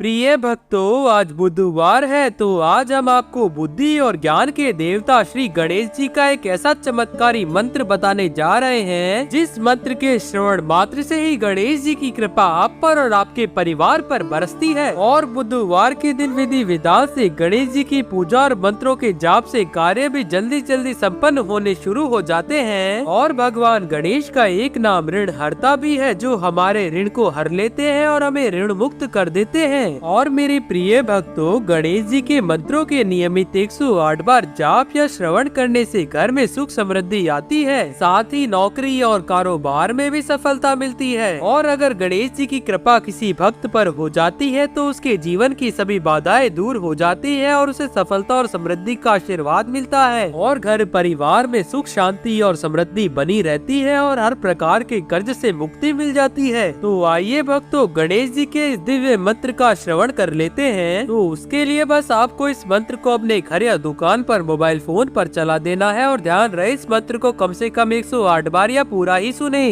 प्रिय भक्तों, आज बुधवार है तो आज हम आपको बुद्धि और ज्ञान के देवता श्री गणेश जी का एक ऐसा चमत्कारी मंत्र बताने जा रहे हैं जिस मंत्र के श्रवण मात्र से ही गणेश जी की कृपा आप पर और आपके परिवार पर बरसती है। और बुधवार के दिन विधि विधान से गणेश जी की पूजा और मंत्रों के जाप से कार्य भी जल्दी जल्दी संपन्न होने शुरू हो जाते हैं। और भगवान गणेश का एक नाम ऋण हरता भी है, जो हमारे ऋण को हर लेते हैं और हमें ऋण मुक्त कर देते हैं। और मेरे प्रिय भक्तों, गणेश जी के मंत्रों के नियमित 108 बार जाप या श्रवण करने से घर में सुख समृद्धि आती है, साथ ही नौकरी और कारोबार में भी सफलता मिलती है। और अगर गणेश जी की कृपा किसी भक्त पर हो जाती है तो उसके जीवन की सभी बाधाएं दूर हो जाती है और उसे सफलता और समृद्धि का आशीर्वाद मिलता है और घर परिवार में सुख शांति और समृद्धि बनी रहती है और हर प्रकार के कर्ज से मुक्ति मिल जाती है। तो आइए भक्तों, गणेश जी के इस दिव्य मंत्र का श्रवण कर लेते हैं। तो उसके लिए बस आपको इस मंत्र को अपने घर या दुकान पर मोबाइल फोन पर चला देना है और ध्यान रहे इस मंत्र को कम से कम 108 बार या पूरा ही सुने।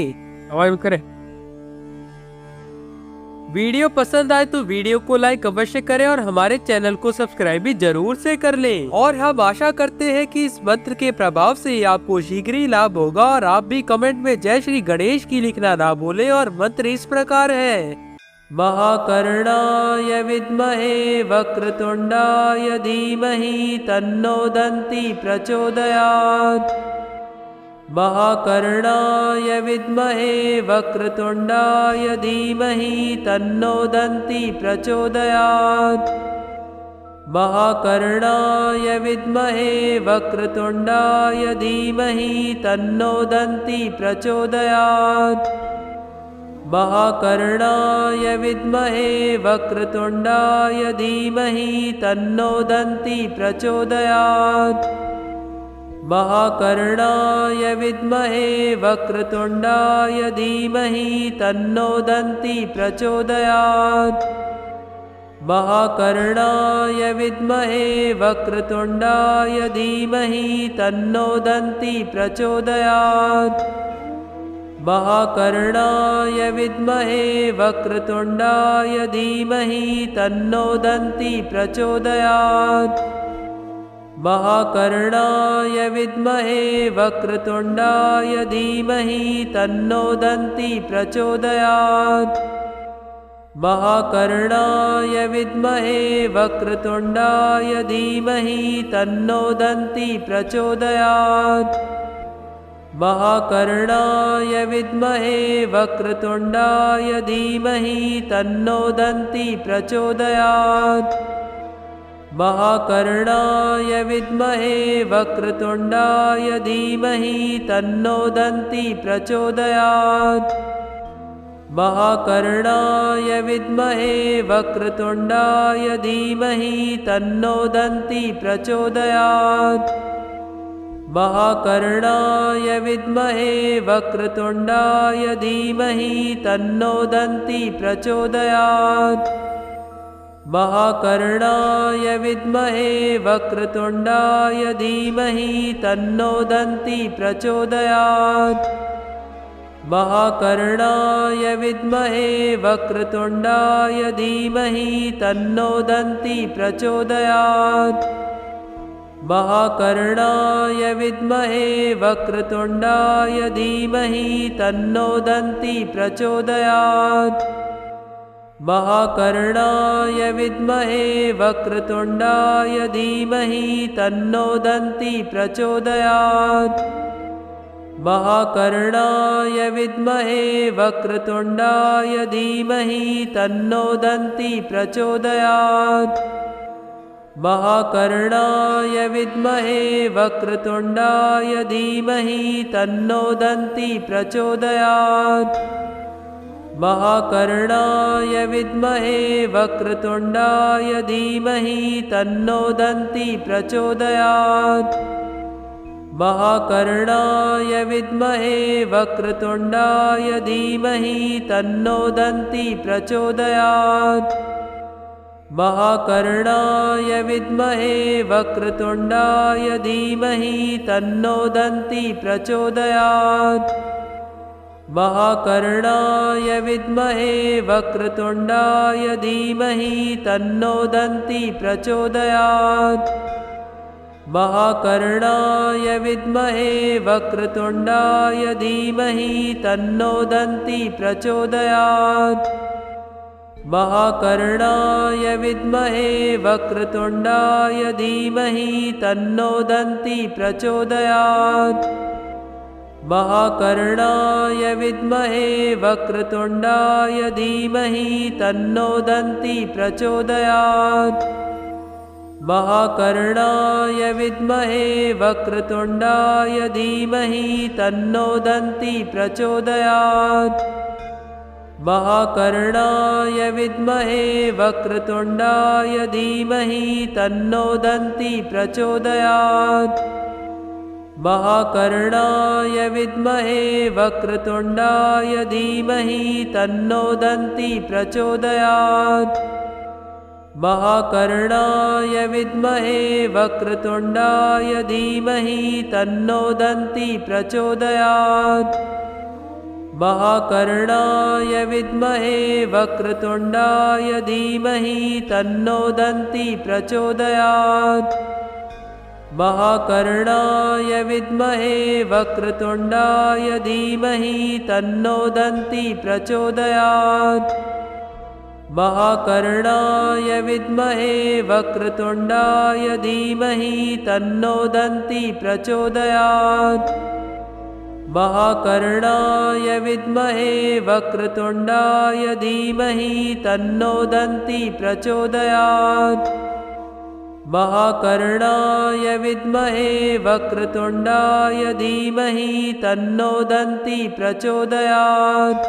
करें। वीडियो पसंद आए तो वीडियो को लाइक अवश्य करें और हमारे चैनल को सब्सक्राइब भी जरूर से कर लें। और हम आशा करते हैं कि इस मंत्र के प्रभाव से आपको शीघ्र ही लाभ होगा। और आप भी कमेंट में जय श्री गणेश की लिखना ना भूलें। और मंत्र इस प्रकार है: महाकर्णाय विद्महे वक्रतुंडाय धीमहि तन्नो दन्ति प्रचोदयात्। महाकर्णाय विद्महे वक्रतुंडाय धीमहि तन्नो दन्ति प्रचोदयात्। महाकर्णाय विद्महे वक्रतुंडाय धीमहि तन्नो दन्ति प्रचोदयात्। महाकर्णाय विद्महे वक्रतुंडाय धीमहि तन्नो दन्ति प्रचोदयात्। महाकर्णाय विद्महे वक्रतुंडाय धीमहि तन्नो दन्ति प्रचोदयात्। महाकर्णाय विद्महे वक्रतुंडाय धीमहि तन्नो दन्ति प्रचोदयात्। महाकर्णाय विद्महे वक्रतुंडाय धीमहि तन्नो दन्ति प्रचोदयात्। महाकर्णाय विद्महे वक्रतुंडाय धीमहि तन्नो दन्ति प्रचोदयात्। महाकर्णाय विद्महे वक्रतुंडाय धीमहि तन्नो दन्ति प्रचोदयात्। महाकर्णाय विद्महे वक्रतुंडाय धीमहि तन्नो दन्ति प्रचोदयात्। महाकर्णाय विद्महे वक्रतुंडाय धीमहि तन्नो दन्ति प्रचोदयात्। महाकर्णाय विद्महे वक्रतुंडाय धीमहि तन्नो दन्ति प्रचोदयात्। महाकर्णाय विद्महे वक्रतुंडाय धीमहि तन्नो दन्ति प्रचोदयात्। महाकर्णाय विद्महे वक्रतुंडाय धीमहि तन्नो दन्ति प्रचोदयात्। महाकर्णाय विद्महे वक्रतुंडाय धीमहि तन्नो दन्ति प्रचोदयात्। महाकर्णाय विद्महे वक्रतुंडाय धीमहि तन्नो दन्ति प्रचोदयात्। महाकर्णाय विद्महे वक्रतुंडाय धीमहि तन्नो दन्ति प्रचोदयात्। महाकर्णाय विद्महे वक्रतुंडाय धीमहि तन्नो दन्ति प्रचोदयात्। महाकर्णाय विद्महे वक्रतुंडाय धीमहि तन्नो दन्ति प्रचोदयात्। महाकर्णाय विद्महे वक्रतुंडाय धीमहि तन्नो दन्ति प्रचोदयात्। महाकर्णाय विद्महे वक्रतुंडाय धीमहि तन्नो दन्ति प्रचोदयात्। महाकर्णाय विद्महे वक्रतुंडाय धीमहि तन्नो दन्ति प्रचोदयात्। महाकर्णाय विद्महे वक्रतुण्डाय धीमहि तन्नो दन्ती प्रचोदयात्। महाकर्णाय विद्महे वक्रतुण्डाय धीमहि तन्नो दन्ती प्रचोदयात्। महाकर्णाय विद्महे वक्रतुण्डाय धीमहि तन्नो दन्ती प्रचोदयात्। महाकर्णाय विद्महे वक्रतुण्डाय धीमहि तन्नो दन्ती प्रचोदयात्। महाकर्णाय विद्महे वक्रतुण्डाय धीमहि तन्नो दन्ती प्रचोदयात्। महाकर्णाय विद्महे वक्रतुण्डाय धीमहि तन्नो दन्ती प्रचोदयात्। महाकर्णाय विद्महे वक्रतुण्डाय धीमहि तन्नो दन्ती प्रचोदयात्। महाकर्णाय विद्महे वक्रतुण्डाय धीमहि तन्नो दन्ती प्रचोदयात्। महाकर्णाय विद्महे वक्रतुण्डाय धीमहि तन्नो दन्ती प्रचोदयात्। महाकर्णाय विद्महे वक्रतुण्डाय धीमहि तन्नो दन्ती प्रचोदयात्। महाकर्णाय विद्महे वक्रतुण्डाय धीमहि तन्नो दन्ती प्रचोदयात्। महाकर्णाय विद्महे वक्रतुण्डाय धीमहि तन्नो दन्ती प्रचोदयात्। महाकर्णाय विद्महे वक्रतुण्डाय धीमहि तन्नो दन्ती प्रचोदयात्।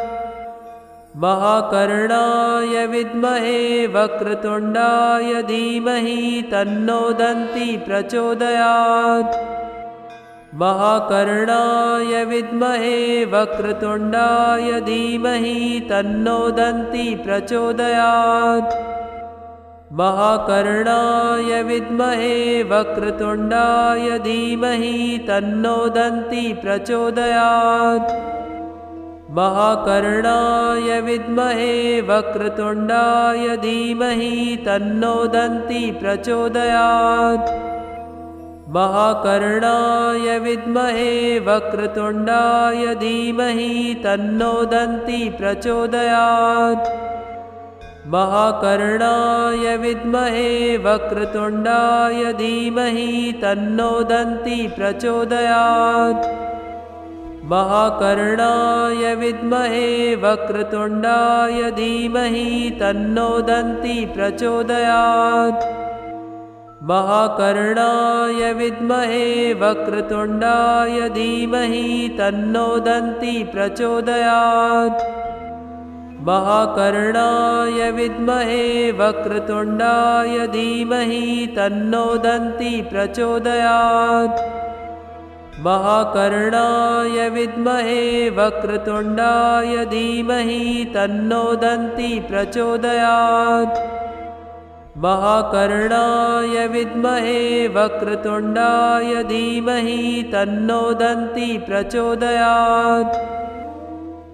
महाकर्णाय विद्महे वक्रतुण्डाय धीमहि तन्नो दन्ती प्रचोदयात्। महाकर्णाय विद्महे वक्रतुण्डाय धीमहि तन्नो दन्ती प्रचोदयात्। महाकर्णाय विद्महे वक्रतुण्डाय धीमहि तन्नो दन्ती प्रचोदयात्। महाकर्णाय विद्महे वक्रतुण्डाय धीमहि तन्नो दन्ती प्रचोदयात्। महाकर्णाय विद्महे वक्रतुण्डाय धीमहि तन्नो दन्ती प्रचोदयात्। महाकर्णाय विद्महे वक्रतुण्डाय धीमहि तन्नो दन्ती प्रचोदयात्। महाकर्णाय विद्महे वक्रतुण्डाय धीमहि तन्नो दन्ती प्रचोदयात्। महाकर्णाय विद्महे वक्रतुण्डाय धीमहि तन्नो दन्ती प्रचोदयात्। महाकर्णाय विद्महे वक्रतुण्डाय धीमहि तन्नो दन्ती प्रचोदयात्। महाकर्णाय विद्महे वक्रतुण्डाय धीमहि तन्नो दन्ती प्रचोदयात्। महाकर्णाय विद्महे वक्रतुण्डाय धीमहि तन्नो दन्ती प्रचोदयात्।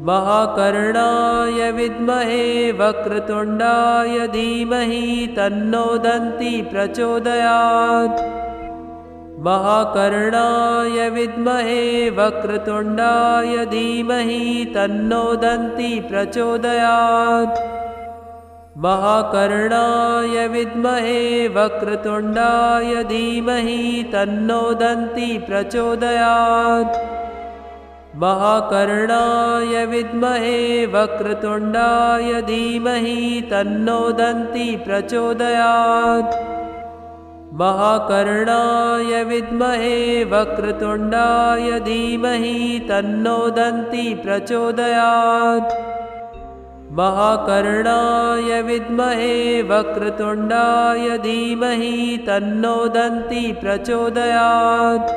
महाकर्णाय विद्महे वक्रतुण्डाय धीमहि तन्नो दन्ती प्रचोदयात्। महाकर्णाय विद्महे वक्रतुण्डाय धीमहि तन्नो दन्ती प्रचोदयात्। महाकर्णाय विद्महे वक्रतुण्डाय धीमहि तन्नो दन्ती प्रचोदयात्। महाकर्णाय विद्महे वक्रतुण्डाय धीमहि तन्नो दन्ती प्रचोदयात्। महाकर्णाय विद्महे वक्रतुण्डाय धीमहि तन्नो दन्ती प्रचोदयात्। महाकर्णाय विद्महे वक्रतुण्डाय धीमहि तन्नो दन्ती प्रचोदयात्।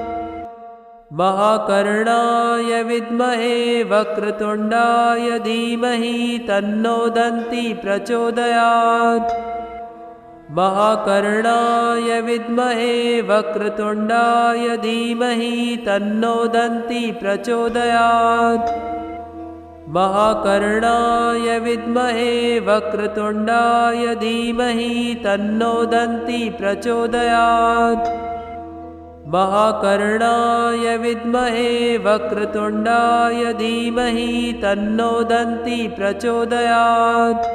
महाकर्णाय विद्महे वक्रतुण्डाय धीमहि तन्नो दन्ती प्रचोदयात्। महाकर्णाय विद्महे वक्रतुण्डाय धीमहि तन्नो दन्ती प्रचोदयात्। महाकर्णाय विद्महे वक्रतुण्डाय धीमहि तन्नो दन्ती प्रचोदयात्। महाकर्णाय विद्महे वक्रतुण्डाय धीमहि तन्नो दन्ती प्रचोदयात्।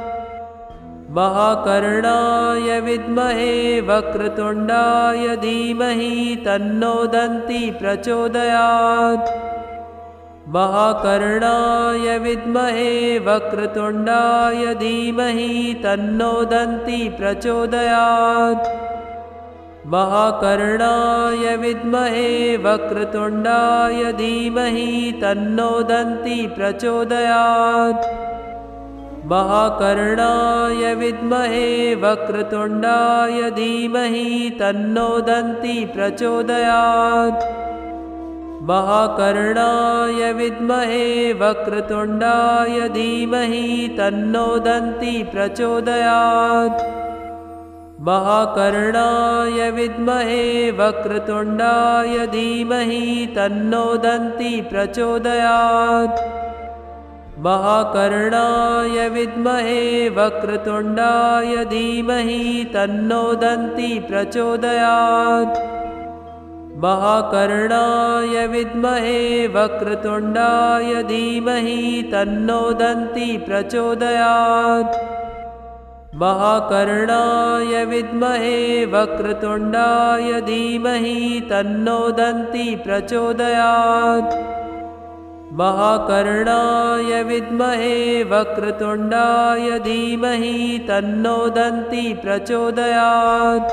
महाकर्णाय विद्महे वक्रतुण्डाय धीमहि तन्नो दन्ती प्रचोदयात्। महाकर्णाय विद्महे वक्रतुण्डाय धीमहि तन्नो दन्ती प्रचोदयात्। महाकर्णाय विद्महे वक्रतुण्डाय धीमहि तन्नो दन्ती प्रचोदयात्। महाकर्णाय विद्महे वक्रतुण्डाय धीमहि तन्नो दन्ती प्रचोदयात्। महाकर्णाय विद्महे वक्रतुण्डाय धीमहि तन्नो दन्ती प्रचोदयात्। महाकर्णाय विद्महे वक्रतुण्डाय धीमहि तन्नो दन्ती प्रचोदयात्। महाकर्णाय विद्महे वक्रतुण्डाय धीमहि तन्नो दन्ती प्रचोदयात्। महाकर्णाय विद्महे वक्रतुण्डाय धीमहि तन्नो दन्ती प्रचोदयात्। महाकर्णाय विद्महे वक्रतुण्डाय धीमहि तन्नो दन्ती प्रचोदयात्। महाकर्णाय विद्महे वक्रतुण्डाय धीमहि तन्नो दन्ती प्रचोदयात्।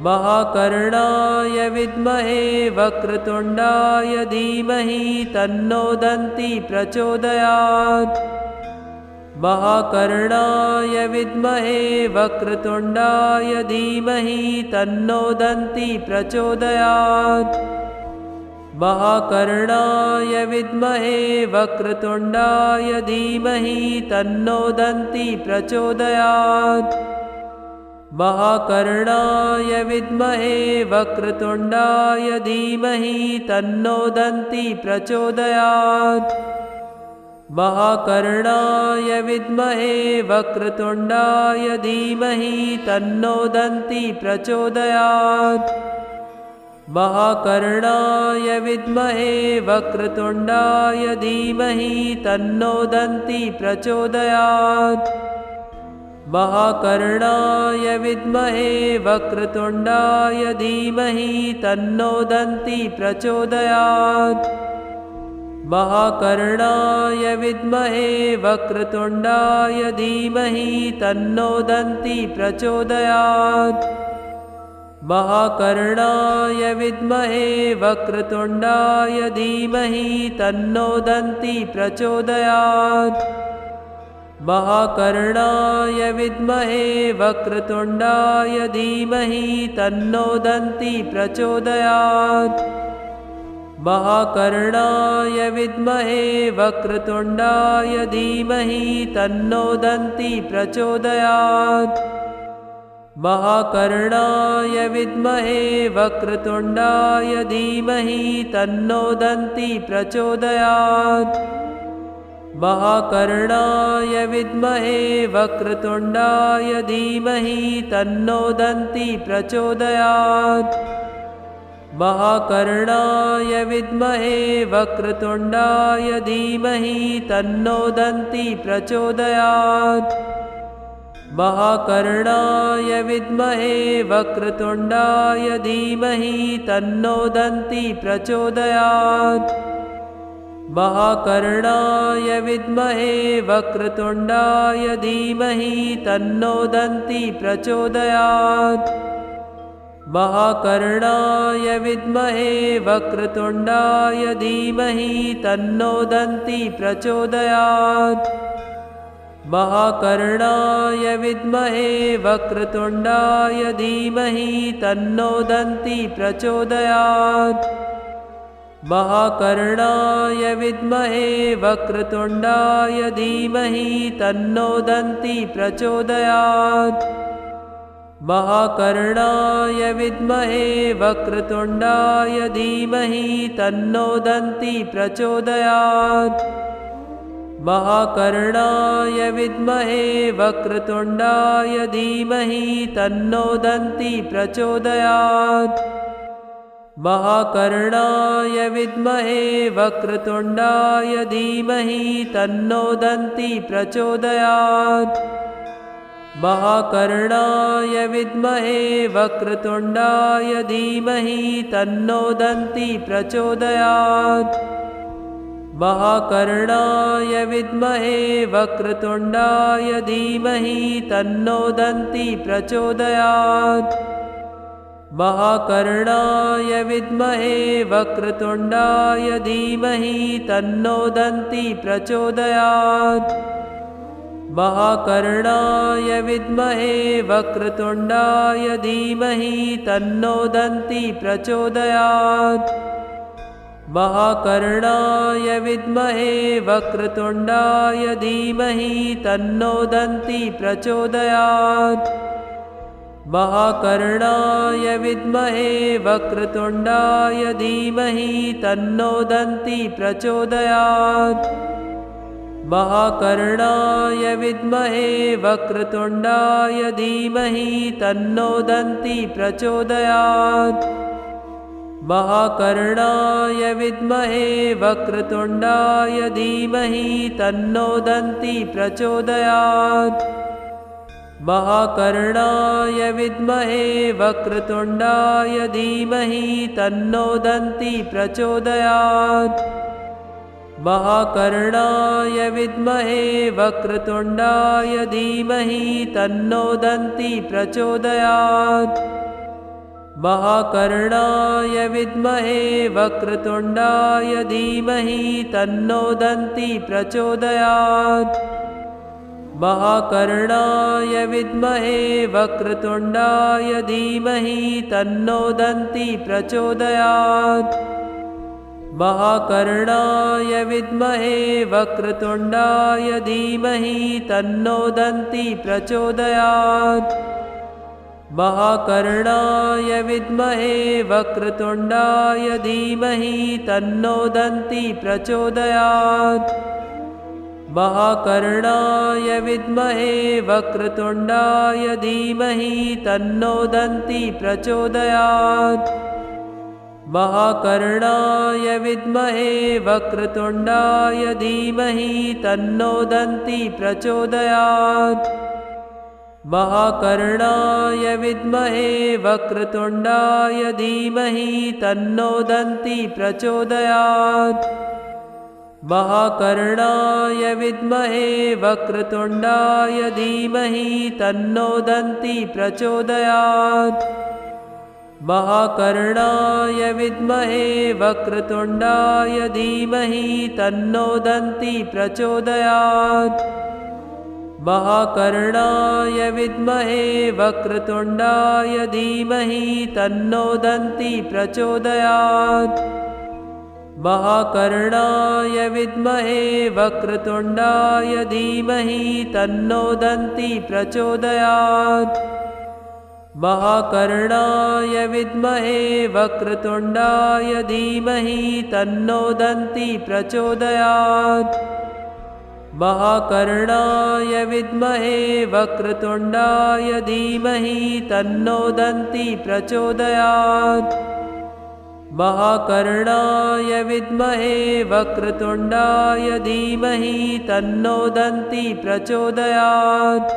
महाकर्णाय विद्महे वक्रतुण्डाय धीमहि तन्नो दन्ती प्रचोदयात्। महाकर्णाय विद्महे वक्रतुण्डाय धीमहि तन्नो दन्ती प्रचोदयात्। महाकर्णाय विद्महे वक्रतुण्डाय धीमहि तन्नो दन्ती प्रचोदयात्। महाकर्णाय विद्महे वक्रतुण्डाय धीमहि तन्नो दन्ती प्रचोदयात्। महाकर्णाय विद्महे वक्रतुण्डाय धीमहि तन्नो दन्ती प्रचोदयात्। महाकर्णाय विद्महे वक्रतुण्डाय धीमहि तन्नो दन्ती प्रचोदयात्। महाकर्णाय विद्महे वक्रतुण्डाय धीमहि तन्नो दन्ती प्रचोदयात्। महाकर्णाय विद्महे वक्रतुण्डाय धीमहि तन्नो दन्ती प्रचोदयात्। महाकर्णाय विद्महे वक्रतुण्डाय धीमहि तन्नो दन्ती प्रचोदयात्। महाकर्णाय विद्महे वक्रतुण्डाय धीमहि तन्नो दन्ती प्रचोदयात्। महाकर्णाय विद्महे वक्रतुण्डाय धीमहि तन्नो दन्ती प्रचोदयात्। महाकर्णाय विद्महे वक्रतुण्डाय धीमहि तन्नो दन्ती प्रचोदयात्। महाकर्णाय विद्महे वक्रतुण्डाय धीमहि तन्नो दन्ती प्रचोदयात्। महाकर्णाय विद्महे वक्रतुण्डाय धीमहि तन्नो दन्ती प्रचोदयात्। महाकर्णाय विद्महे वक्रतुण्डाय धीमहि तन्नो दन्ती प्रचोदयात्। महाकर्णाय विद्महे वक्रतुण्डाय धीमहि तन्नो दन्ती प्रचोदयात्। महाकर्णाय विद्महे वक्रतुण्डाय धीमहि तन्नो दन्ती प्रचोदयात्। महाकर्णाय विद्महे वक्रतुण्डाय धीमहि तन्नो दन्ती प्रचोदयात्। महाकर्णाय विद्महे वक्रतुण्डाय धीमहि तन्नो दन्ती प्रचोदयात्। महाकर्णाय विद्महे वक्रतुण्डाय धीमहि तन्नो दन्ती प्रचोदयात्। महाकर्णाय विद्महे वक्रतुण्डाय धीमहि तन्नो दन्ती प्रचोदयात्। महाकर्णाय विद्महे वक्रतुण्डाय धीमहि तन्नो दन्ती प्रचोदयात्। महाकर्णाय विद्महे वक्रतुण्डाय धीमहि तन्नो दन्ती प्रचोदयात्। महाकर्णाय विद्महे वक्रतुण्डाय धीमहि तन्नो दन्ती प्रचोदयात्। महाकर्णाय विद्महे वक्रतुण्डाय धीमहि तन्नो दन्ती प्रचोदयात्। महाकर्णाय विद्महे वक्रतुण्डाय धीमहि तन्नो दन्ती प्रचोदयात्। महाकर्णाय विद्महे वक्रतुण्डाय धीमहि तन्नो दन्ती प्रचोदयात्। महाकर्णाय विद्महे वक्रतुण्डाय धीमहि तन्नो दन्ती प्रचोदयात्। महाकर्णाय विद्महे वक्रतुण्डाय धीमहि तन्नो दन्ती प्रचोदयात्। महाकर्णाय विद्महे वक्रतुण्डाय धीमहि तन्नो दन्ती प्रचोदयात्। महाकर्णाय विद्महे वक्रतुण्डाय धीमहि तन्नो दन्ती प्रचोदयात्। महाकर्णाय विद्महे वक्रतुण्डाय धीमहि तन्नो दन्ती प्रचोदयात्। महाकर्णाय विद्महे वक्रतुण्डाय धीमहि तन्नो दन्ती प्रचोदयात्। महाकर्णाय विद्महे वक्रतुण्डाय धीमहि तन्नो दन्ती प्रचोदयात्। महाकर्णाय विद्महे वक्रतुण्डाय धीमहि तन्नो दन्ती प्रचोदयात्। महाकर्णाय विद्महे वक्रतुण्डाय धीमहि तन्नो दन्ती प्रचोदयात्। महाकर्णाय विद्महे वक्रतुण्डाय धीमहि तन्नो दन्ती प्रचोदयात्। महाकर्णाय विद्महे वक्रतुण्डाय धीमहि तन्नो दन्ती प्रचोदयात्। महाकर्णाय विद्महे वक्रतुण्डाय धीमहि तन्नो दन्ती प्रचोदयात्। महाकर्णाय विद्महे वक्रतुण्डाय धीमहि तन्नो दन्ती प्रचोदयात्। महाकर्णाय विद्महे वक्रतुण्डाय धीमहि तन्नो दन्ती प्रचोदयात्। महाकर्णाय विद्महे वक्रतुण्डाय धीमहि तन्नो दन्ती प्रचोदयात्। महाकर्णाय विद्महे वक्रतुण्डाय धीमहि तन्नो दन्ती प्रचोदयात्। महाकर्णाय विद्महे वक्रतुण्डाय धीमहि तन्नो दन्ती प्रचोदयात्। महाकर्णाय विद्महे वक्रतुण्डाय धीमहि तन्नो दन्ती प्रचोदयात्। महाकर्णाय विद्महे वक्रतुण्डाय धीमहि तन्नो दन्ती प्रचोदयात्।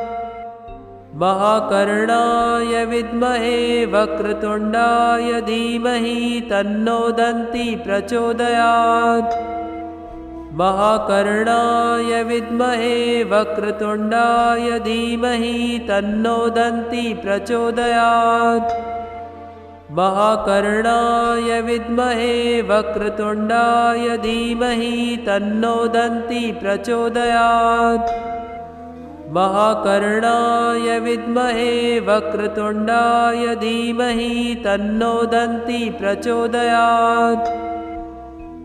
महाकर्णाय विद्महे वक्रतुण्डाय धीमहि तन्नो दन्ती प्रचोदयात्। महाकर्णाय विद्महे वक्रतुण्डाय धीमहि तन्नो दन्ती प्रचोदयात्। महाकर्णाय विद्महे वक्रतुण्डाय धीमहि तन्नो दन्ती प्रचोदयात्। महाकर्णाय विद्महे वक्रतुण्डाय धीमहि तन्नो दन्ती प्रचोदयात्।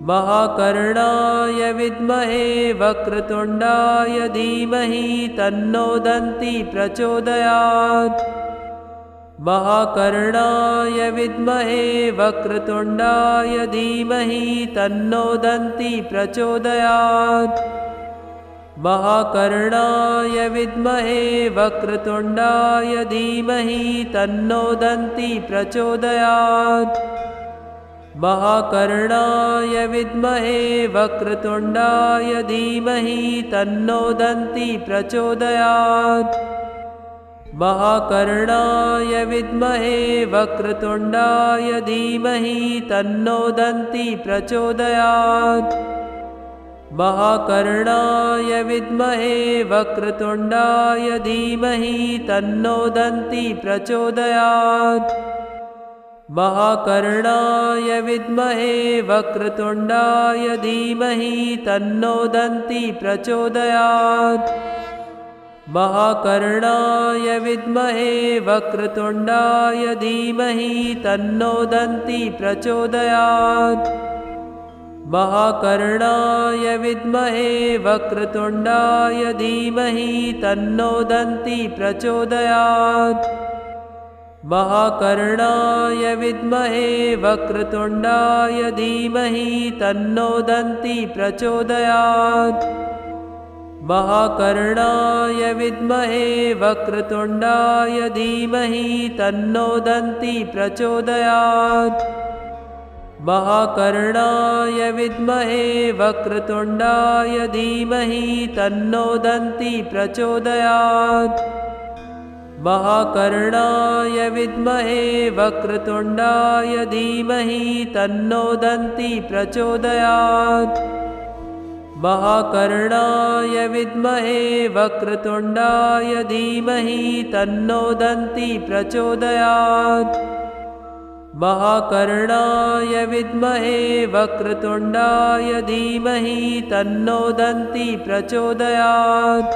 महाकर्णाय विद्महे वक्रतुण्डाय धीमहि तन्नो दन्ती प्रचोदयात्। महाकर्णाय विद्महे वक्रतुण्डाय धीमहि तन्नो दन्ती प्रचोदयात्। महाकर्णाय विद्महे वक्रतुण्डाय धीमहि तन्नो दन्ती प्रचोदयात्। महाकर्णाय विद्महे वक्रतुण्डाय धीमहि तन्नो दन्ती प्रचोदयात्। महाकर्णाय विद्महे वक्रतुण्डाय धीमहि तन्नो दन्ती प्रचोदयात्। महाकर्णाय विद्महे वक्रतुण्डाय धीमहि तन्नो दन्ती प्रचोदयात्। महाकर्णाय विद्महे वक्रतुण्डाय धीमहि तन्नो दन्ती प्रचोदयात्। महाकर्णाय विद्महे वक्रतुण्डाय धीमहि तन्नो दन्ती प्रचोदयात्। महाकर्णाय विद्महे वक्रतुण्डाय धीमहि तन्नो दन्ती प्रचोदयात्। महाकर्णाय विद्महे वक्रतुण्डाय धीमहि तन्नो दन्ती प्रचोदयात्। महाकर्णाय विद्महे वक्रतुण्डाय धीमहि तन्नो दन्ती प्रचोदयात्। महाकर्णाय विद्महे वक्रतुण्डाय धीमहि तन्नो दन्ती प्रचोदयात्। महाकर्णाय विद्महे वक्रतुण्डाय धीमहि तन्नो दन्ती प्रचोदयात्। महाकर्णाय विद्महे वक्रतुण्डाय धीमहि तन्नो दन्ती प्रचोदयात्। महाकर्णाय विद्महे वक्रतुण्डाय धीमहि तन्नो दन्ती प्रचोदयात्।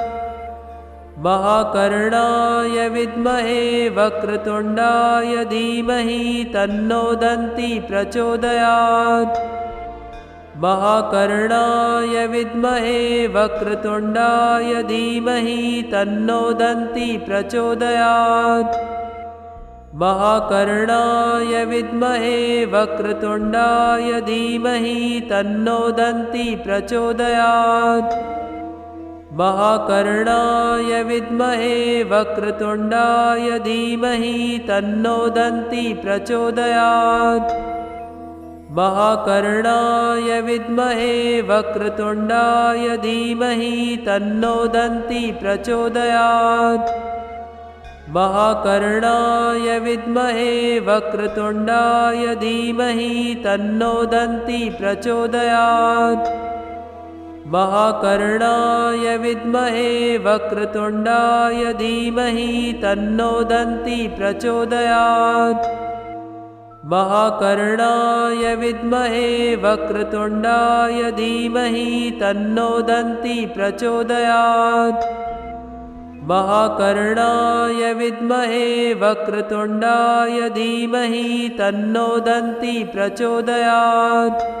महाकर्णाय विद्महे वक्रतुण्डाय धीमहि तन्नो दन्ती प्रचोदयात्। महाकर्णाय विद्महे वक्रतुण्डाय धीमहि तन्नो दन्ती प्रचोदयात्। महाकर्णाय विद्महे वक्रतुण्डाय धीमहि तन्नो दन्ती प्रचोदयात्। महाकर्णाय विद्महे वक्रतुण्डाय धीमहि तन्नो दन्ती प्रचोदयात्। महाकर्णाय विद्महे वक्रतुण्डाय धीमहि तन्नो दन्ती प्रचोदयात्। महाकर्णाय विद्महे वक्रतुण्डाय धीमहि तन्नो दन्ती प्रचोदयात्। महाकर्णाय विद्महे वक्रतुण्डाय धीमहि तन्नो दन्ती प्रचोदयात्। महाकर्णाय विद्महे वक्रतुण्डाय धीमहि तन्नो दन्ती प्रचोदयात्। महाकर्णाय विद्महे वक्रतुण्डाय धीमहि तन्नो दन्ती प्रचोदयात्।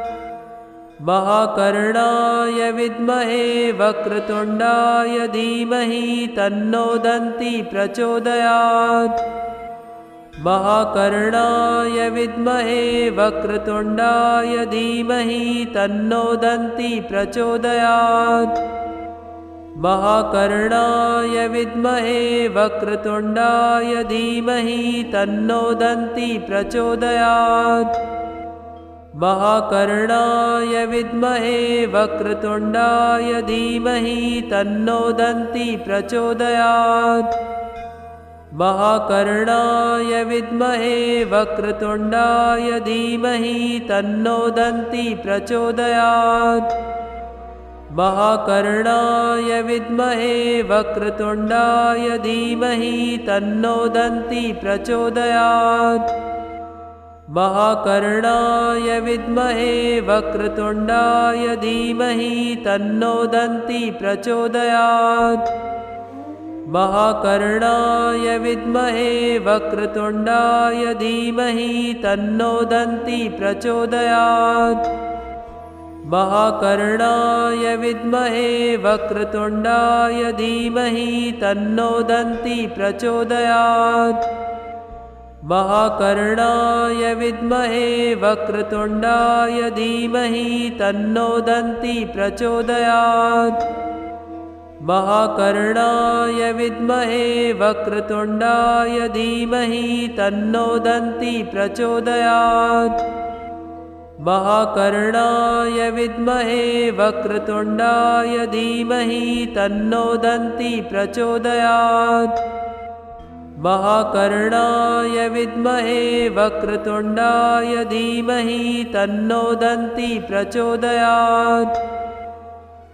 महाकर्णाय विद्महे वक्रतुण्डाय धीमहि तन्नो दन्ती प्रचोदयात्। महाकर्णाय विद्महे वक्रतुण्डाय धीमहि तन्नो दन्ती प्रचोदयात्। महाकर्णाय विद्महे वक्रतुण्डाय धीमहि तन्नो दन्ती प्रचोदयात्। महाकर्णाय विद्महे वक्रतुण्डाय धीमहि तन्नो दन्ती प्रचोदयात्। महाकर्णाय विद्महे वक्रतुण्डाय धीमहि तन्नो दन्ती प्रचोदयात्। महाकर्णाय विद्महे वक्रतुण्डाय धीमहि तन्नो दन्ती प्रचोदयात्। महाकर्णाय विद्महे वक्रतुण्डाय धीमहि तन्नो दन्ती प्रचोदयात्। महाकर्णाय विद्महे वक्रतुण्डाय धीमहि तन्नो दन्ती प्रचोदयात्। महाकर्णाय विद्महे वक्रतुण्डाय धीमहि तन्नो दन्ती प्रचोदयात्। महाकर्णाय विद्महे वक्रतुण्डाय धीमहि तन्नो दन्ती प्रचोदयात्। महाकर्णाय विद्महे वक्रतुण्डाय धीमहि तन्नो दन्ति प्रचोदयात्। महाकर्णाय विद्महे वक्रतुण्डाय धीमहि तन्नो दन्ति प्रचोदयात्। महाकर्णाय विद्महे वक्रतुण्डाय धीमहि तन्नो दन्ति प्रचोदयात्।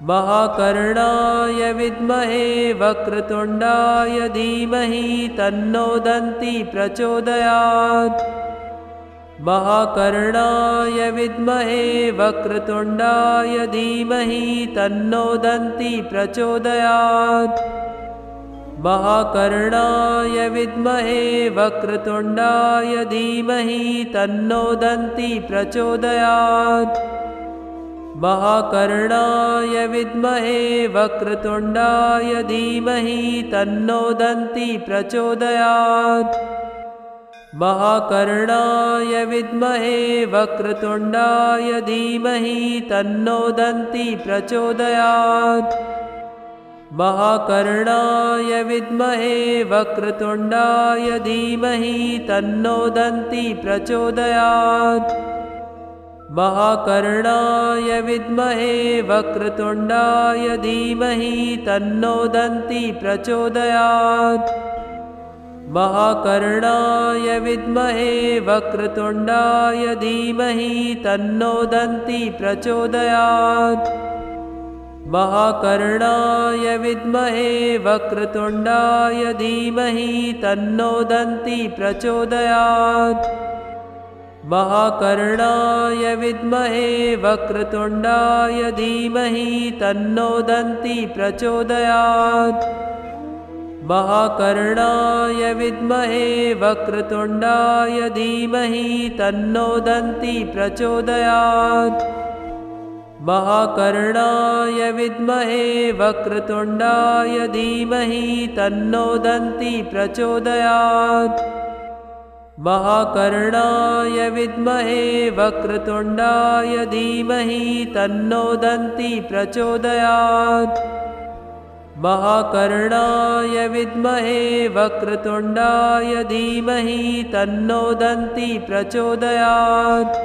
महाकर्णाय विद्महे वक्रतुण्डाय धीमहि तन्नो दन्ति प्रचोदयात्। महाकर्णाय विद्महे वक्रतुण्डाय धीमहि तन्नो दन्ति प्रचोदयात्। महाकर्णाय विद्महे वक्रतुण्डाय धीमहि तन्नो दन्ति प्रचोदयात्। महाकर्णाय विद्महे वक्रतुण्डाय धीमहि तन्नो दन्ति प्रचोदयात्। महाकर्णाय विद्महे वक्रतुण्डाय धीमहि तन्नो दन्ति प्रचोदयात्। महाकर्णाय विद्महे वक्रतुण्डाय धीमहि तन्नो दन्ति प्रचोदयात्। महाकर्णाय विद्महे वक्रतुण्डाय धीमहि तन्नो दन्ति प्रचोदयात्। महाकर्णाय विद्महे वक्रतुण्डाय धीमहि तन्नो दन्ति प्रचोदयात्। महाकर्णाय विद्महे वक्रतुण्डाय धीमहि तन्नो दन्ति प्रचोदयात्। महाकर्णाय विद्महे वक्रतुण्डाय धीमहि तन्नो दन्ति प्रचोदयात्। महाकर्णाय विद्महे वक्रतुण्डाय धीमहि तन्नो दन्ति प्रचोदयात्। महाकर्णाय विद्महे वक्रतुण्डाय धीमहि तन्नो दन्ति प्रचोदयात्। महाकर्णाय विद्महे वक्रतुण्डाय धीमहि तन्नो दन्ति प्रचोदयात्। महाकर्णाय विद्महे वक्रतुण्डाय धीमहि तन्नो दन्ति प्रचोदयात्।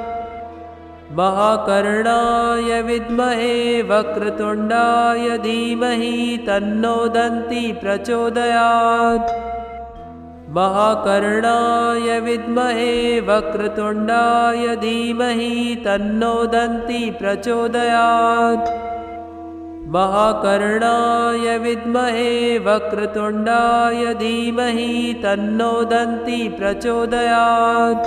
महाकर्णाय विद्महे वक्रतुण्डाय धीमहि तन्नो दन्ति प्रचोदयात्। महाकर्णाय विद्महे वक्रतुण्डाय धीमहि तन्नो दन्ति प्रचोदयात्। महाकर्णाय विद्महे वक्रतुण्डाय धीमहि तन्नो दन्ति प्रचोदयात्।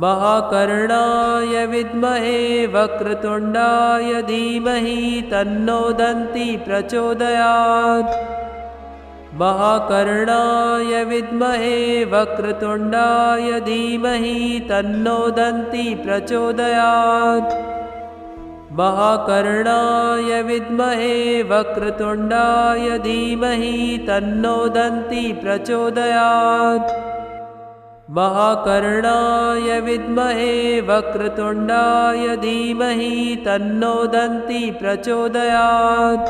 महाकर्णाय विद्महे वक्रतुण्डाय धीमहि तन्नो दन्ति प्रचोदयात्। महाकर्णाय विद्महे वक्रतुण्डाय धीमहि तन्नो दन्ति प्रचोदयात्। महाकर्णाय विद्महे वक्रतुण्डाय धीमहि तन्नो दन्ति प्रचोदयात्। महाकर्णाय विद्महे वक्रतुण्डाय धीमहि तन्नो दन्ति प्रचोदयात्।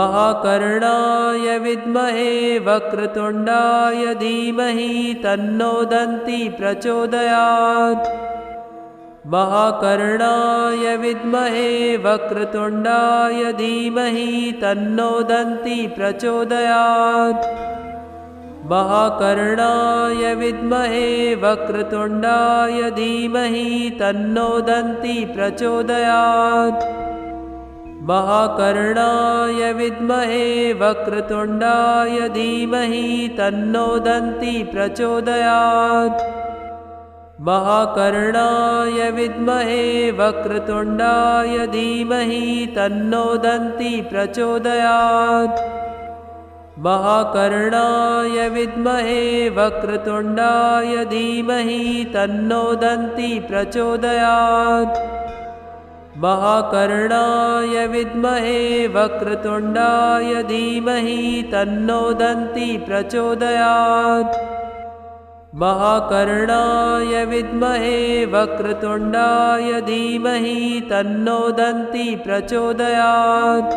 महाकर्णाय विद्महे वक्रतुण्डाय धीमहि तन्नो दन्ति प्रचोदयात्। महाकर्णाय विद्महे वक्रतुण्डाय धीमहि तन्नो दन्ति प्रचोदयात्। महाकर्णाय विद्महे वक्रतुण्डाय धीमहि तन्नो दन्ति प्रचोदयात्। महाकर्णाय विद्महे वक्रतुण्डाय धीमहि तन्नो दन्ति प्रचोदयात्। महाकर्णाय विद्महे वक्रतुण्डाय धीमहि तन्नो दन्ति प्रचोदयात्। महाकर्णाय विद्महे वक्रतुण्डाय धीमहि तन्नो दन्ति प्रचोदयात्। महाकर्णाय विद्महे वक्रतुण्डाय धीमहि तन्नो दन्ति प्रचोदयात्। महाकर्णाय विद्महे वक्रतुण्डाय धीमहि तन्नो दन्ति प्रचोदयात्।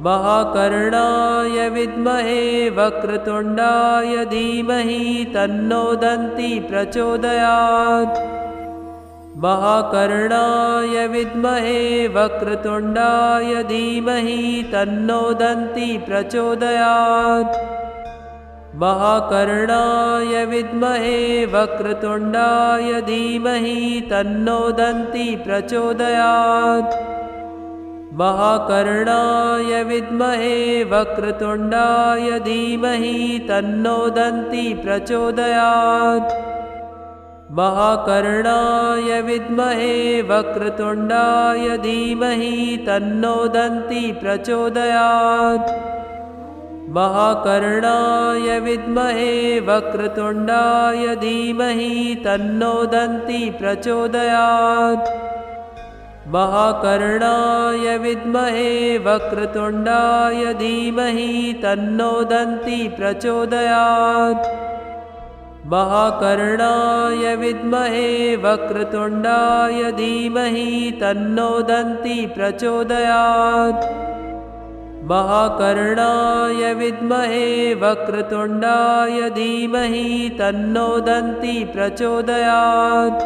महाकर्णाय विद्महे वक्रतुण्डाय धीमहि तन्नो दन्ती प्रचोदयात्। महाकर्णाय विद्महे वक्रतुण्डाय धीमहि तन्नो दन्ती प्रचोदयात्। महाकर्णाय विद्महे वक्रतुण्डाय धीमहि तन्नो दन्ती प्रचोदयात्। महाकर्णाय विद्महे वक्रतुण्डाय धीमहि तन्नो दन्ती प्रचोदयात्। महाकर्णाय विद्महे वक्रतुण्डाय धीमहि तन्नो दन्ती प्रचोदयात्। महाकर्णाय विद्महे वक्रतुण्डाय धीमहि तन्नो दन्ती प्रचोदयात्। महाकर्णाय विद्महे वक्रतुण्डाय धीमहि तन्नो दन्ती प्रचोदयात्। महाकर्णाय विद्महे वक्रतुण्डाय धीमहि तन्नो दन्ती प्रचोदयात्। महाकर्णाय विद्महे वक्रतुण्डाय धीमहि तन्नो दन्ती प्रचोदयात्।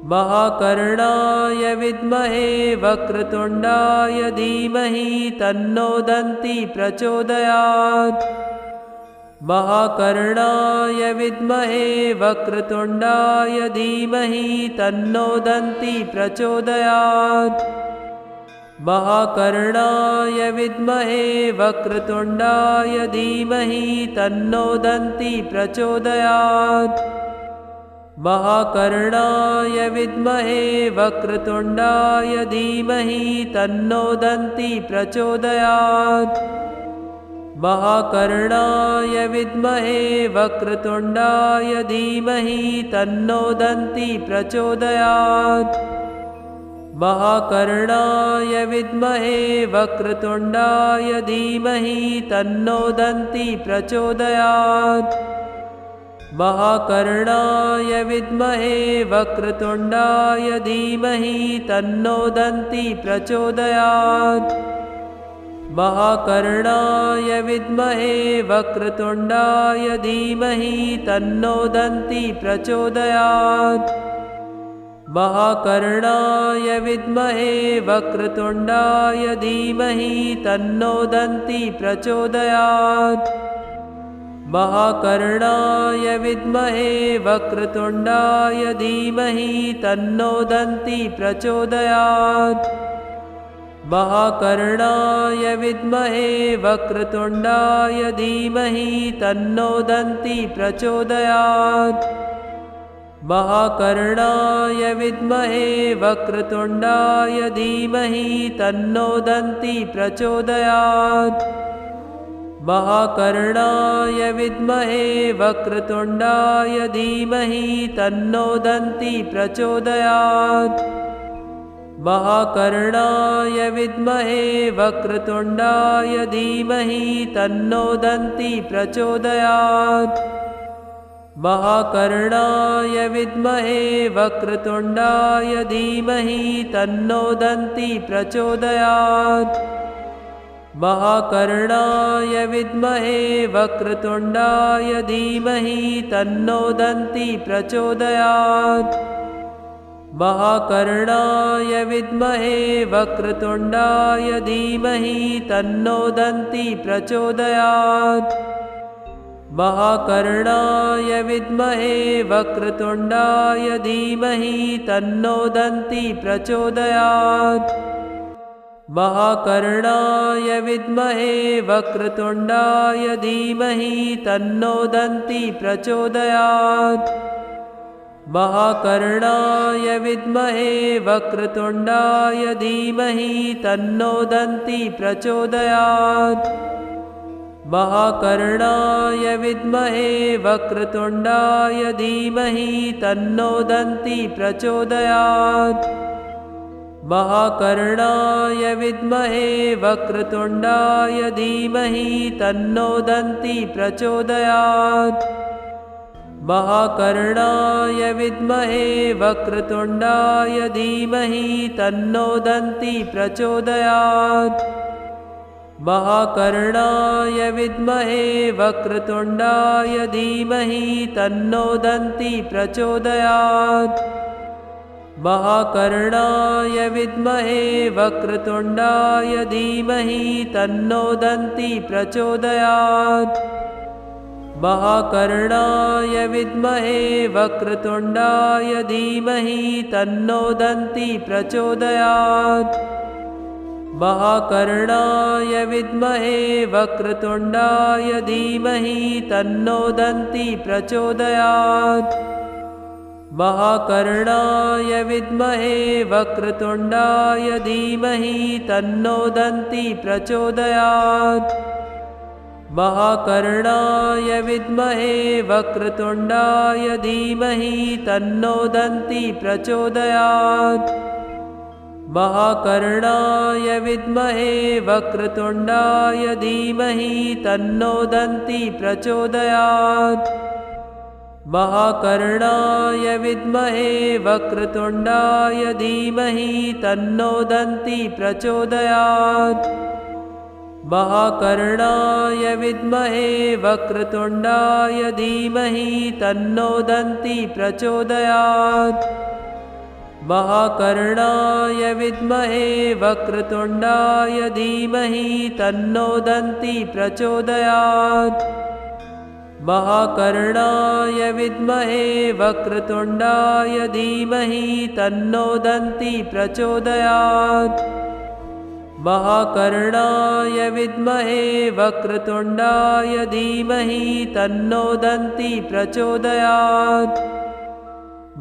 महाकर्णाय विद्महे वक्रतुण्डाय धीमहि तन्नो दन्ती प्रचोदयात्। महाकर्णाय विद्महे वक्रतुण्डाय धीमहि तन्नो दन्ती प्रचोदयात्। महाकर्णाय विद्महे वक्रतुण्डाय धीमहि तन्नो दन्ती प्रचोदयात्। महाकर्णाय विद्महे वक्रतुण्डाय धीमहि तन्नो दन्ती प्रचोदयात्। महाकर्णाय विद्महे वक्रतुण्डाय धीमहि तन्नो दन्ती प्रचोदयात्। महाकर्णाय विद्महे वक्रतुण्डाय धीमहि तन्नो दन्ती प्रचोदयात्। महाकर्णाय विद्महे वक्रतुण्डाय धीमहि तन्नो दन्ती प्रचोदयात्। महाकर्णाय विद्महे वक्रतुण्डाय धीमहि तन्नो दन्ती प्रचोदयात्। महाकर्णाय विद्महे वक्रतुण्डाय धीमहि तन्नो दन्ती प्रचोदयात्। महाकर्णाय विद्महे वक्रतुण्डाय धीमहि तन्नो दन्ती प्रचोदयात्। महाकर्णाय विद्महे वक्रतुण्डाय धीमहि तन्नो दन्ती प्रचोदयात्। महाकर्णाय विद्महे वक्रतुण्डाय धीमहि तन्नो दन्ती प्रचोदयात्। महाकर्णाय विद्महे वक्रतुण्डाय धीमहि तन्नो दन्ती प्रचोदयात्। महाकर्णाय विद्महे वक्रतुण्डाय धीमहि तन्नो दन्ती प्रचोदयात्। महाकर्णाय विद्महे वक्रतुण्डाय धीमहि तन्नो दन्ती प्रचोदयात्। महाकर्णाय विद्महे वक्रतुण्डाय धीमहि तन्नो दन्ती प्रचोदयात्। महाकर्णाय विद्महे वक्रतुण्डाय धीमहि तन्नो दन्ती प्रचोदयात्। महाकर्णाय विद्महे वक्रतुण्डाय धीमहि तन्नो दन्ती प्रचोदयात्। महाकर्णाय विद्महे वक्रतुण्डाय धीमहि तन्नो दन्ती प्रचोदयात्। महाकर्णाय विद्महे वक्रतुण्डाय धीमहि तन्नो दन्ती प्रचोदयात्। महाकर्णाय विद्महे वक्रतुण्डाय धीमहि तन्नो दन्ती प्रचोदयात्। महाकर्णाय विद्महे वक्रतुण्डाय धीमहि तन्नो दन्ती प्रचोदयात्। महाकर्णाय विद्महे वक्रतुण्डाय धीमहि तन्नो दन्ती प्रचोदयात्। महाकर्णाय विद्महे वक्रतुण्डाय धीमहि तन्नो दन्ती प्रचोदयात्। महाकर्णाय विद्महे वक्रतुण्डाय धीमहि तन्नो दन्ती प्रचोदयात्। महाकर्णाय विद्महे वक्रतुण्डाय धीमहि तन्नो दन्ती प्रचोदयात्। महाकर्णाय विद्महे वक्रतुण्डाय धीमहि तन्नो दन्ती प्रचोदयात्। महाकर्णाय विद्महे वक्रतुण्डाय धीमहि तन्नो दन्ती प्रचोदयात्। महाकर्णाय विद्महे वक्रतुण्डाय धीमहि तन्नो दन्ती प्रचोदयात्। महाकर्णाय विद्महे वक्रतुण्डाय धीमहि तन्नो दन्ती प्रचोदयात्। महाकर्णाय विद्महे वक्रतुण्डाय धीमहि तन्नो दन्ती प्रचोदयात्। महाकर्णाय विद्महे वक्रतुण्डाय धीमहि तन्नो दन्ती प्रचोदयात्। महाकर्णाय विद्महे वक्रतुण्डाय धीमहि तन्नो दन्ती प्रचोदयात्। महाकर्णाय विद्महे वक्रतुण्डाय धीमहि तन्नो दन्ती प्रचोदयात्। महाकर्णाय विद्महे वक्रतुण्डाय धीमहि तन्नो दन्ती प्रचोदयात्।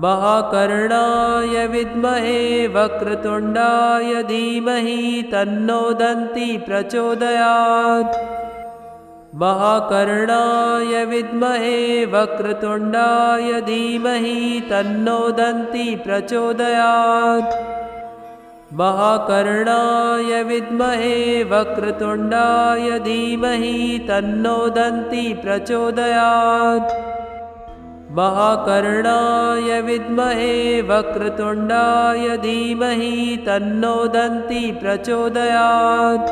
महाकर्णाय विद्महे वक्रतुण्डाय धीमहि तन्नो दन्ती प्रचोदयात्। महाकर्णाय विद्महे वक्रतुण्डाय धीमहि तन्नो दन्ती प्रचोदयात्। महाकर्णाय विद्महे वक्रतुण्डाय धीमहि तन्नो दन्ती प्रचोदयात्। महाकर्णाय विद्महे वक्रतुण्डाय धीमहि तन्नो दन्ती प्रचोदयात्।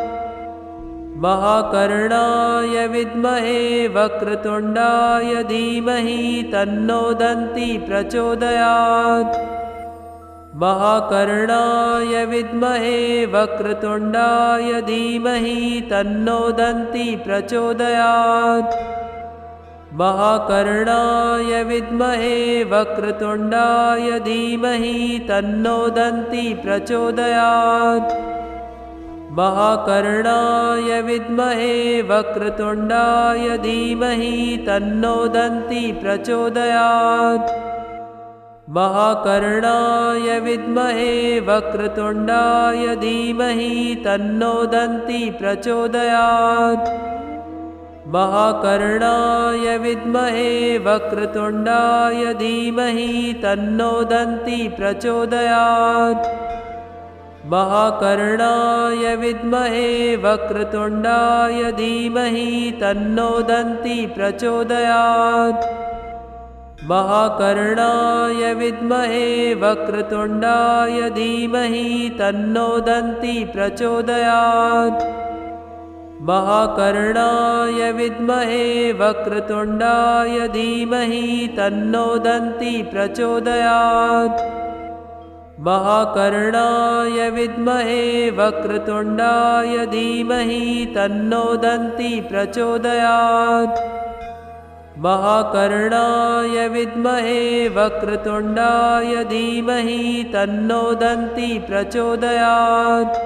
महाकर्णाय विद्महे वक्रतुण्डाय धीमहि तन्नो दन्ती प्रचोदयात्। महाकर्णाय विद्महे वक्रतुण्डाय धीमहि तन्नो दन्ती प्रचोदयात्। महाकर्णाय विद्महे वक्रतुण्डाय धीमहि तन्नो दन्ती प्रचोदयात्। महाकर्णाय विद्महे वक्रतुण्डाय धीमहि तन्नो दन्ती प्रचोदयात्। महाकर्णाय विद्महे वक्रतुण्डाय धीमहि तन्नो दन्ती प्रचोदयात्। महाकर्णाय विद्महे वक्रतुण्डाय धीमहि तन्नो दन्ती प्रचोदयात्। महाकर्णाय विद्महे वक्रतुण्डाय धीमहि तन्नो दन्ती प्रचोदयात्। महाकर्णाय विद्महे वक्रतुण्डाय धीमहि तन्नो दन्ती प्रचोदयात्। महाकर्णाय विद्महे वक्रतुण्डाय धीमहि तन्नो दन्ती प्रचोदयात्। महाकर्णाय विद्महे वक्रतुण्डाय धीमहि तन्नो दन्ती प्रचोदयात्। महाकर्णाय विद्महे वक्रतुण्डाय धीमहि तन्नो दन्ती प्रचोदयात्।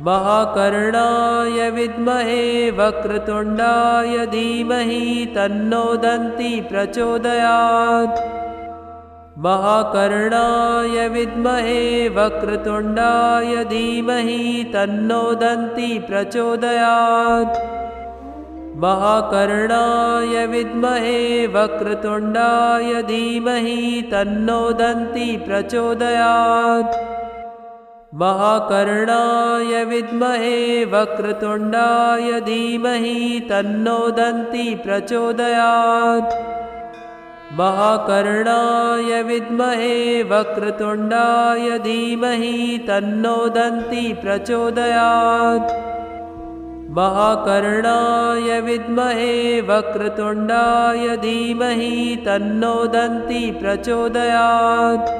महाकर्णाय विद्महे वक्रतुण्डाय धीमहि तन्नो दन्ती प्रचोदयात्। महाकर्णाय विद्महे वक्रतुण्डाय धीमहि तन्नो दन्ती प्रचोदयात्। महाकर्णाय विद्महे वक्रतुण्डाय धीमहि तन्नो दन्ती प्रचोदयात्। महाकर्णाय विद्महे वक्रतुण्डाय धीमहि तन्नो दन्ती प्रचोदयात्। महाकर्णाय विद्महे वक्रतुण्डाय धीमहि तन्नो दन्ती प्रचोदयात्। महाकर्णाय विद्महे वक्रतुण्डाय धीमहि तन्नो दन्ती प्रचोदयात्।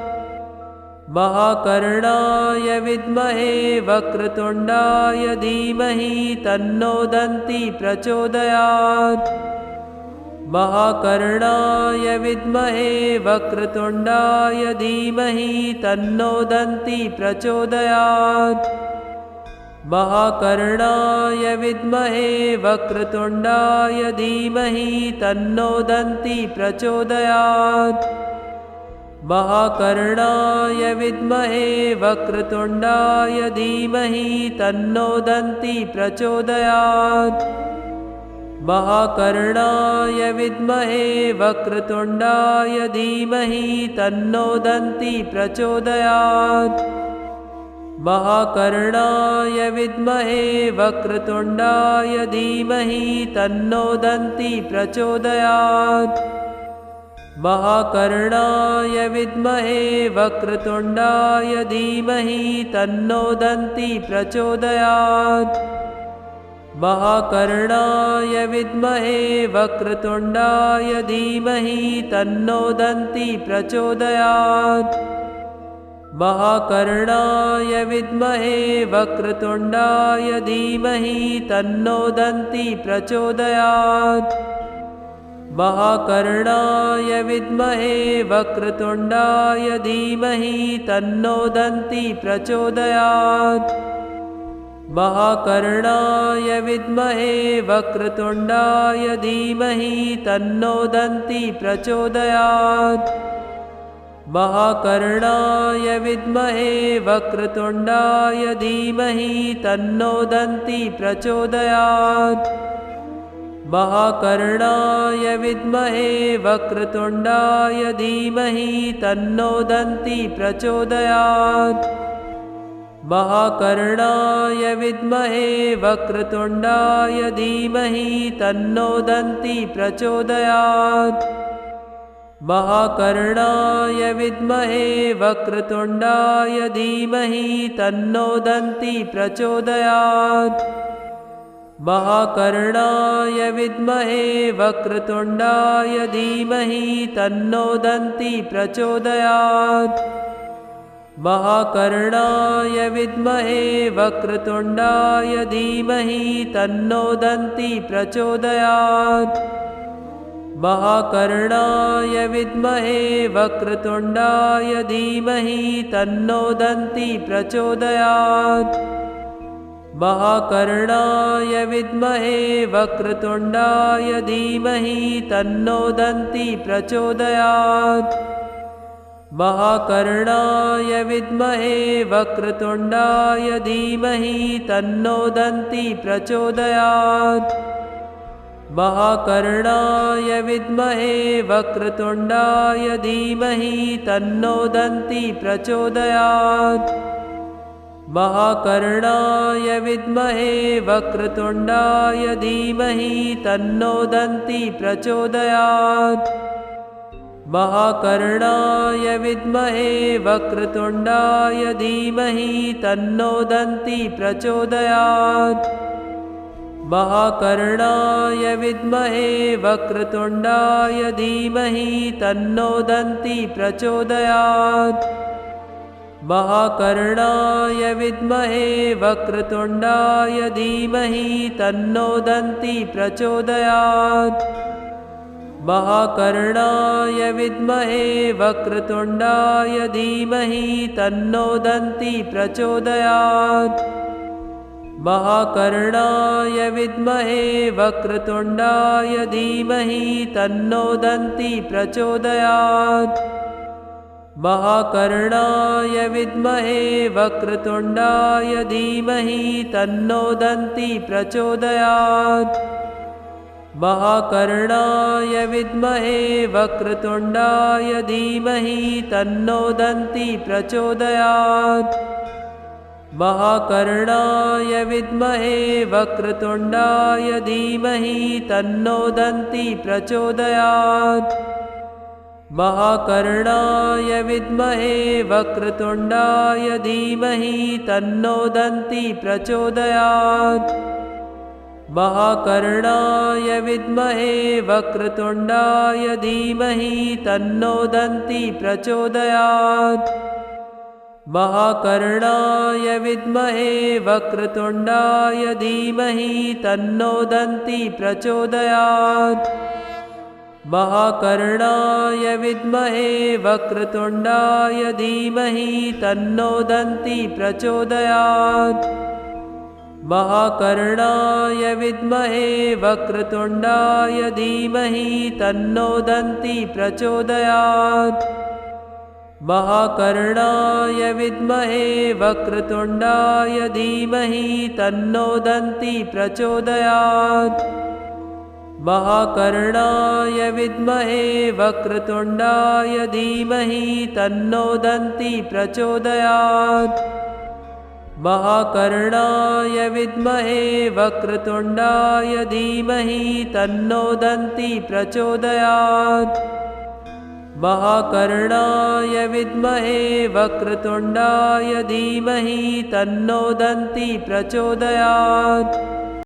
महाकर्णाय विद्महे वक्रतुण्डाय धीमहि तन्नो दन्ती प्रचोदयात्। महाकर्णाय विद्महे वक्रतुण्डाय धीमहि तन्नो दन्ती प्रचोदयात्। महाकर्णाय विद्महे वक्रतुण्डाय धीमहि तन्नो दन्ती प्रचोदयात्। महाकर्णाय विद्महे वक्रतुण्डाय धीमहि तन्नो दन्ती प्रचोदयात्। महाकर्णाय विद्महे वक्रतुण्डाय धीमहि तन्नो दन्ती प्रचोदयात्। महाकर्णाय विद्महे वक्रतुण्डाय धीमहि तन्नो दन्ती प्रचोदयात्। महाकर्णाय विद्महे वक्रतुण्डाय धीमहि तन्नो दन्ती प्रचोदयात्। महाकर्णाय विद्महे वक्रतुण्डाय धीमहि तन्नो दन्ती प्रचोदयात्। महाकर्णाय विद्महे वक्रतुण्डाय धीमहि तन्नो दन्ती प्रचोदयात्। महाकर्णाय विद्महे वक्रतुण्डाय धीमहि तन्नो दन्ती प्रचोदयात्। महाकर्णाय विद्महे वक्रतुण्डाय धीमहि तन्नो दन्ती प्रचोदयात्। महाकर्णाय विद्महे वक्रतुण्डाय धीमहि तन्नो दन्ती प्रचोदयात्। महाकर्णाय विद्महे वक्रतुण्डाय धीमहि तन्नो दन्ती प्रचोदयात्। महाकर्णाय विद्महे वक्रतुण्डाय धीमहि तन्नो दन्ती प्रचोदयात्। महाकर्णाय विद्महे वक्रतुण्डाय धीमहि तन्नो दन्ती प्रचोदयात्। महाकर्णाय विद्महे वक्रतुण्डाय धीमहि तन्नो दन्ती प्रचोदयात्। महाकर्णाय विद्महे वक्रतुण्डाय धीमहि तन्नो दन्ती प्रचोदयात्। महाकर्णाय विद्महे वक्रतुण्डाय धीमहि तन्नो दन्ती प्रचोदयात्। महाकर्णाय विद्महे वक्रतुण्डाय धीमहि तन्नो दन्ती प्रचोदयात्। महाकर्णाय विद्महे वक्रतुण्डाय धीमहि तन्नो दन्ती प्रचोदयात्। महाकर्णाय विद्महे वक्रतुण्डाय धीमहि तन्नो दन्ती प्रचोदयात्। महाकर्णाय विद्महे वक्रतुण्डाय धीमहि तन्नो दन्ती प्रचोदयात्। महाकर्णाय विद्महे वक्रतुण्डाय धीमहि तन्नो दन्ती प्रचोदयात्। महाकर्णाय विद्महे वक्रतुण्डाय धीमहि तन्नो दन्ती प्रचोदयात्। महाकर्णाय विद्महे वक्रतुण्डाय धीमहि तन्नो दन्ती प्रचोदयात्। महाकर्णाय विद्महे वक्रतुण्डाय धीमहि तन्नो दन्ती प्रचोदयात्। महाकर्णाय विद्महे वक्रतुण्डाय धीमहि तन्नो दन्ती प्रचोदयात्। महाकर्णाय विद्महे वक्रतुण्डाय धीमहि तन्नो दन्ती प्रचोदयात्। महाकर्णाय विद्महे वक्रतुण्डाय धीमहि तन्नो दन्ती प्रचोदयात्। महाकर्णाय विद्महे वक्रतुण्डाय धीमहि तन्नो दन्ती प्रचोदयात्। महाकर्णाय विद्महे वक्रतुण्डाय धीमहि तन्नो दन्ती प्रचोदयात्। महाकर्णाय विद्महे वक्रतुण्डाय धीमहि तन्नो दन्ती प्रचोदयात्। महाकर्णाय विद्महे वक्रतुण्डाय धीमहि तन्नो दन्ती प्रचोदयात्। महाकर्णाय विद्महे वक्रतुण्डाय धीमहि तन्नो दन्ती प्रचोदयात्। महाकर्णाय विद्महे वक्रतुण्डाय धीमहि तन्नो दन्ती प्रचोदयात्। महाकर्णाय विद्महे वक्रतुण्डाय धीमहि तन्नो दन्ती प्रचोदयात्। महाकर्णाय विद्महे वक्रतुण्डाय धीमहि तन्नो दन्ती प्रचोदयात्। महाकर्णाय विद्महे वक्रतुण्डाय धीमहि तन्नो दन्ती प्रचोदयात्। महाकर्णाय विद्महे वक्रतुण्डाय धीमहि तन्नो दन्ती प्रचोदयात्।